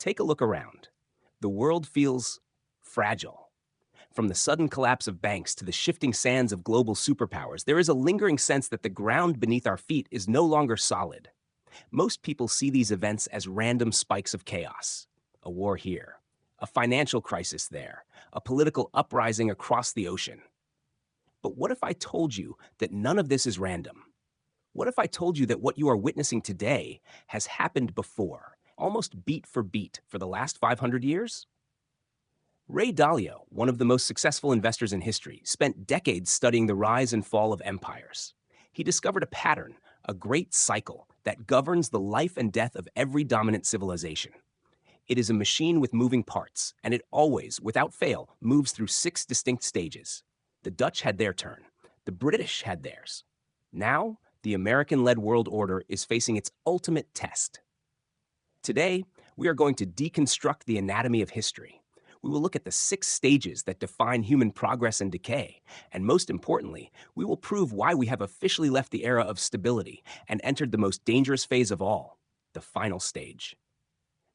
Take a look around. The world feels fragile. From the sudden collapse of banks to the shifting sands of global superpowers, there is a lingering sense that the ground beneath our feet is no longer solid. Most people see these events as random spikes of chaos. A war here, a financial crisis there, a political uprising across the ocean. But what if I told you that none of this is random? What if I told you that what you are witnessing today has happened before, almost beat for the last 500 years? Ray Dalio, one of the most successful investors in history, spent decades studying the rise and fall of empires. He discovered a pattern, a great cycle, that governs the life and death of every dominant civilization. It is a machine with moving parts, and it always, without fail, moves through 6 distinct stages. The Dutch had their turn. The British had theirs. Now, the American-led world order is facing its ultimate test. Today, we are going to deconstruct the anatomy of history. We will look at the 6 stages that define human progress and decay, and most importantly, we will prove why we have officially left the era of stability and entered the most dangerous phase of all, the final stage.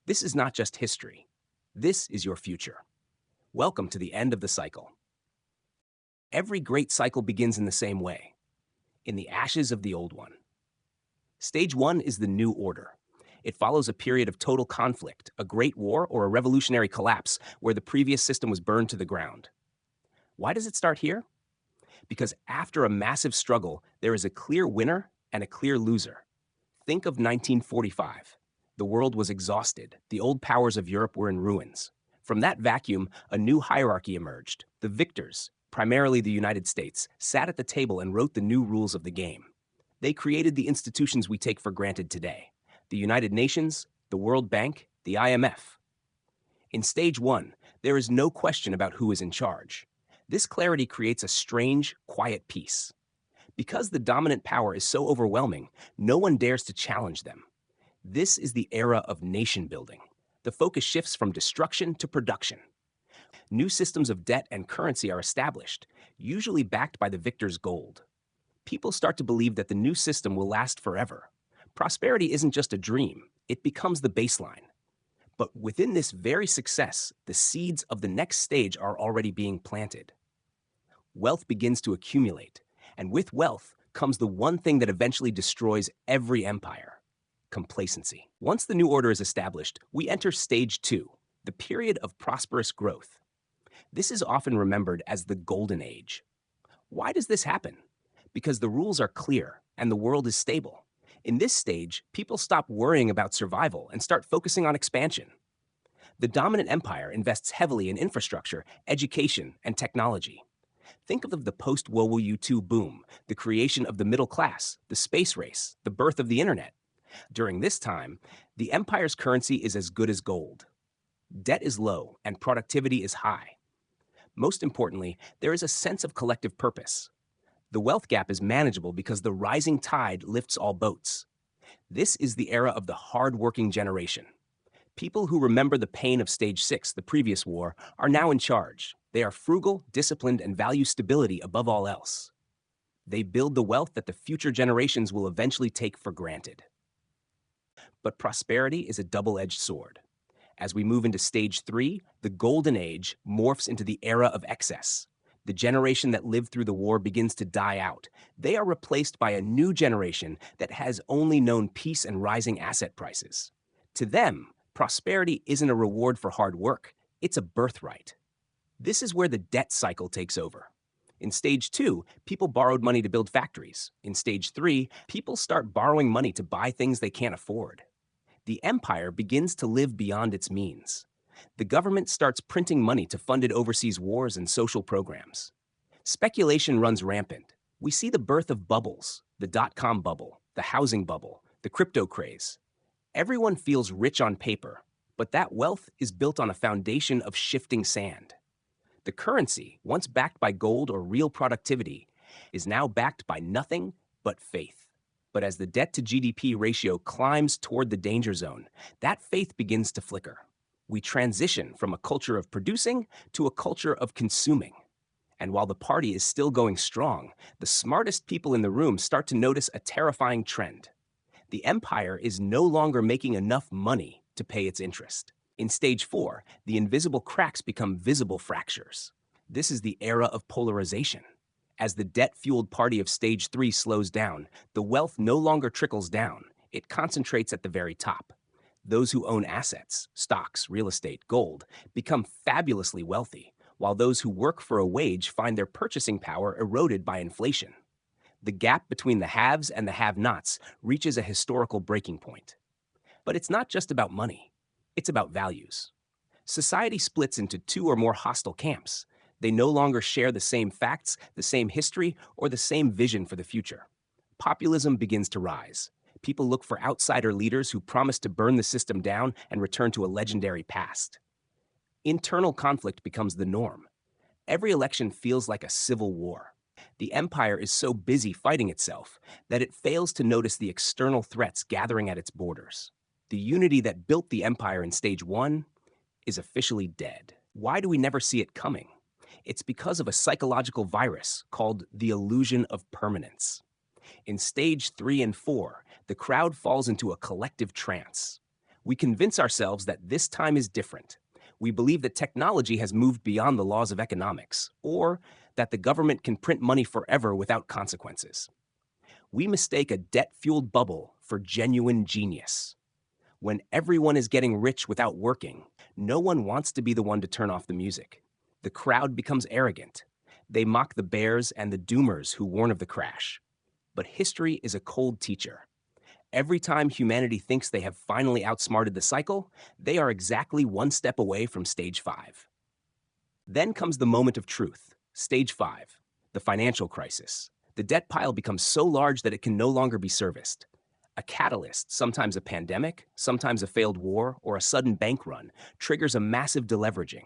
This is not just history. This is your future. Welcome to the end of the cycle. Every great cycle begins in the same way, in the ashes of the old one. Stage 1 is the new order. It follows a period of total conflict, a great war, or a revolutionary collapse where the previous system was burned to the ground. Why does it start here? Because after a massive struggle, there is a clear winner and a clear loser. Think of 1945. The world was exhausted. The old powers of Europe were in ruins. From that vacuum, a new hierarchy emerged. The victors, primarily the United States, sat at the table and wrote the new rules of the game. They created the institutions we take for granted today: the United Nations, the World Bank, the IMF. In stage 1, there is no question about who is in charge. This clarity creates a strange, quiet peace. Because the dominant power is so overwhelming, no one dares to challenge them. This is the era of nation building. The focus shifts from destruction to production. New systems of debt and currency are established, usually backed by the victor's gold. People start to believe that the new system will last forever. Prosperity isn't just a dream, it becomes the baseline. But within this very success, the seeds of the next stage are already being planted. Wealth begins to accumulate, and with wealth comes the one thing that eventually destroys every empire: complacency. Once the new order is established, we enter stage 2, the period of prosperous growth. This is often remembered as the Golden Age. Why does this happen? Because the rules are clear and the world is stable. In this stage, people stop worrying about survival and start focusing on expansion. The dominant empire invests heavily in infrastructure, education, and technology. Think of the post-World War II boom, the creation of the middle class, the space race, the birth of the internet. During this time, the empire's currency is as good as gold. Debt is low and productivity is high. Most importantly, there is a sense of collective purpose. The wealth gap is manageable because the rising tide lifts all boats. This is the era of the hard-working generation. People who remember the pain of stage 6, the previous war, are now in charge. They are frugal, disciplined, and value stability above all else. They build the wealth that the future generations will eventually take for granted. But prosperity is a double-edged sword. As we move into stage 3, the Golden Age morphs into the era of excess. The generation that lived through the war begins to die out. They are replaced by a new generation that has only known peace and rising asset prices. To them, prosperity isn't a reward for hard work, it's a birthright. This is where the debt cycle takes over. In stage 2, people borrowed money to build factories. In stage 3, people start borrowing money to buy things they can't afford. The empire begins to live beyond its means. The government starts printing money to fund overseas wars and social programs. Speculation runs rampant. We see the birth of bubbles: the dot-com bubble, the housing bubble, the crypto craze. Everyone feels rich on paper, but that wealth is built on a foundation of shifting sand. The currency, once backed by gold or real productivity, is now backed by nothing but faith. But as the debt-to-GDP ratio climbs toward the danger zone, that faith begins to flicker. We transition from a culture of producing to a culture of consuming. And while the party is still going strong, the smartest people in the room start to notice a terrifying trend. The empire is no longer making enough money to pay its interest. In stage 4, the invisible cracks become visible fractures. This is the era of polarization. As the debt-fueled party of stage 3 slows down, the wealth no longer trickles down, it concentrates at the very top. Those who own assets, stocks, real estate, gold, become fabulously wealthy, while those who work for a wage find their purchasing power eroded by inflation. The gap between the haves and the have-nots reaches a historical breaking point. But it's not just about money. It's about values. Society splits into two or more hostile camps. They no longer share the same facts, the same history, or the same vision for the future. Populism begins to rise. People look for outsider leaders who promise to burn the system down and return to a legendary past. Internal conflict becomes the norm. Every election feels like a civil war. The empire is so busy fighting itself that it fails to notice the external threats gathering at its borders. The unity that built the empire in stage 1 is officially dead. Why do we never see it coming? It's because of a psychological virus called the illusion of permanence. In stage 3 and 4, the crowd falls into a collective trance. We convince ourselves that this time is different. We believe that technology has moved beyond the laws of economics, or that the government can print money forever without consequences. We mistake a debt-fueled bubble for genuine genius. When everyone is getting rich without working, no one wants to be the one to turn off the music. The crowd becomes arrogant. They mock the bears and the doomers who warn of the crash. But history is a cold teacher. Every time humanity thinks they have finally outsmarted the cycle, they are exactly one step away from stage 5. Then comes the moment of truth, stage 5, the financial crisis. The debt pile becomes so large that it can no longer be serviced. A catalyst, sometimes a pandemic, sometimes a failed war, or a sudden bank run, triggers a massive deleveraging.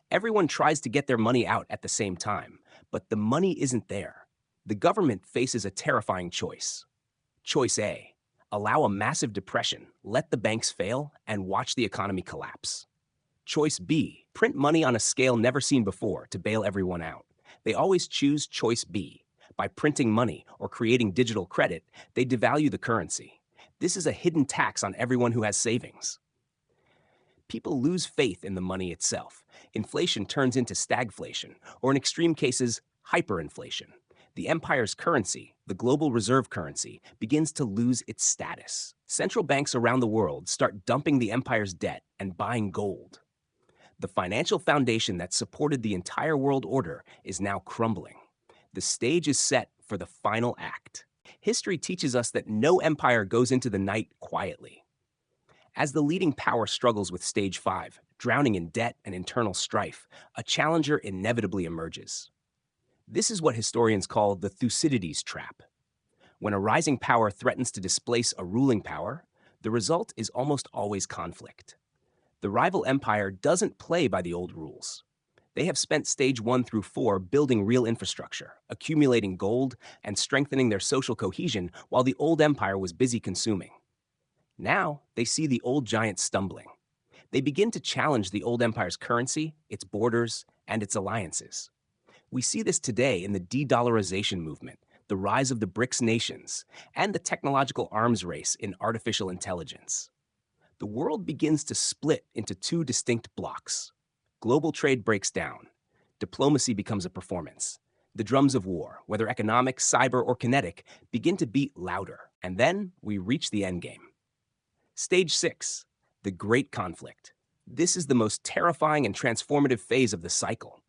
Everyone tries to get their money out at the same time, but the money isn't there. The government faces a terrifying choice. Choice A: allow a massive depression, let the banks fail, and watch the economy collapse. Choice B: print money on a scale never seen before to bail everyone out. They always choose choice B. By printing money or creating digital credit, they devalue the currency. This is a hidden tax on everyone who has savings. People lose faith in the money itself. Inflation turns into stagflation, or in extreme cases, hyperinflation. The empire's currency, the global reserve currency, begins to lose its status. Central banks around the world start dumping the empire's debt and buying gold. The financial foundation that supported the entire world order is now crumbling. The stage is set for the final act. History teaches us that no empire goes into the night quietly. As the leading power struggles with stage 5, drowning in debt and internal strife, a challenger inevitably emerges. This is what historians call the Thucydides trap. When a rising power threatens to displace a ruling power, the result is almost always conflict. The rival empire doesn't play by the old rules. They have spent stage 1 through 4 building real infrastructure, accumulating gold, and strengthening their social cohesion while the old empire was busy consuming. Now, they see the old giant stumbling. They begin to challenge the old empire's currency, its borders, and its alliances. We see this today in the de-dollarization movement, the rise of the BRICS nations, and the technological arms race in artificial intelligence. The world begins to split into two distinct blocks. Global trade breaks down. Diplomacy becomes a performance. The drums of war, whether economic, cyber, or kinetic, begin to beat louder. And then we reach the endgame. Stage 6, the Great Conflict. This is the most terrifying and transformative phase of the cycle.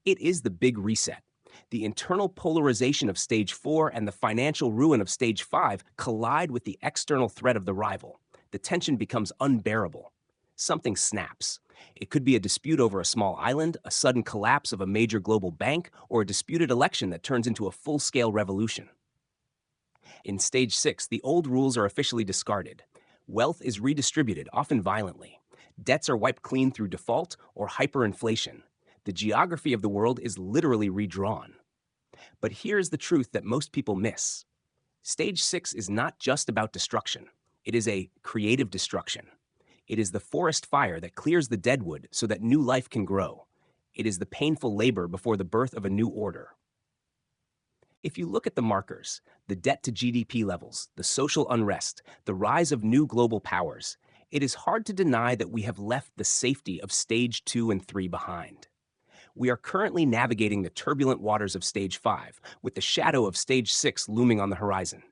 It is the big reset. The internal polarization of stage 4 and the financial ruin of stage 5 collide with the external threat of the rival. The tension becomes unbearable. Something snaps. It could be a dispute over a small island, a sudden collapse of a major global bank, or a disputed election that turns into a full-scale revolution. In stage 6, the old rules are officially discarded. Wealth is redistributed, often violently. Debts are wiped clean through default or hyperinflation. The geography of the world is literally redrawn. But here's the truth that most people miss. Stage 6 is not just about destruction. It is a creative destruction. It is the forest fire that clears the deadwood so that new life can grow. It is the painful labor before the birth of a new order. If you look at the markers, the debt to GDP levels, the social unrest, the rise of new global powers, It is hard to deny that we have left the safety of stage 2 and 3 behind. We are currently navigating the turbulent waters of stage 5, with the shadow of stage 6 looming on the horizon.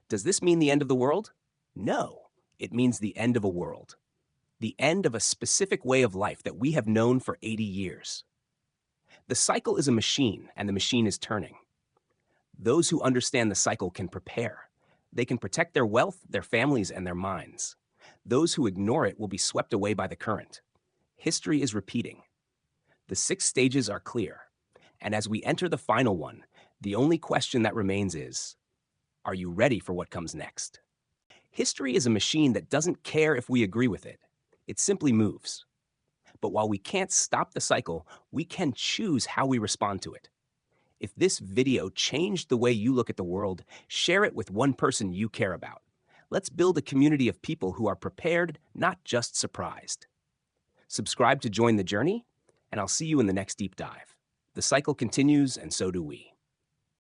Does this mean the end of the world? No, it means the end of a world. The end of a specific way of life that we have known for 80 years. The cycle is a machine, and the machine is turning. Those who understand the cycle can prepare. They can protect their wealth, their families, and their minds. Those who ignore it will be swept away by the current. History is repeating. The 6 stages are clear. And as we enter the final one, the only question that remains is, are you ready for what comes next? History is a machine that doesn't care if we agree with it. It simply moves. But while we can't stop the cycle, we can choose how we respond to it. If this video changed the way you look at the world, share it with one person you care about. Let's build a community of people who are prepared, not just surprised. Subscribe to join the journey, and I'll see you in the next deep dive. The cycle continues, and so do we.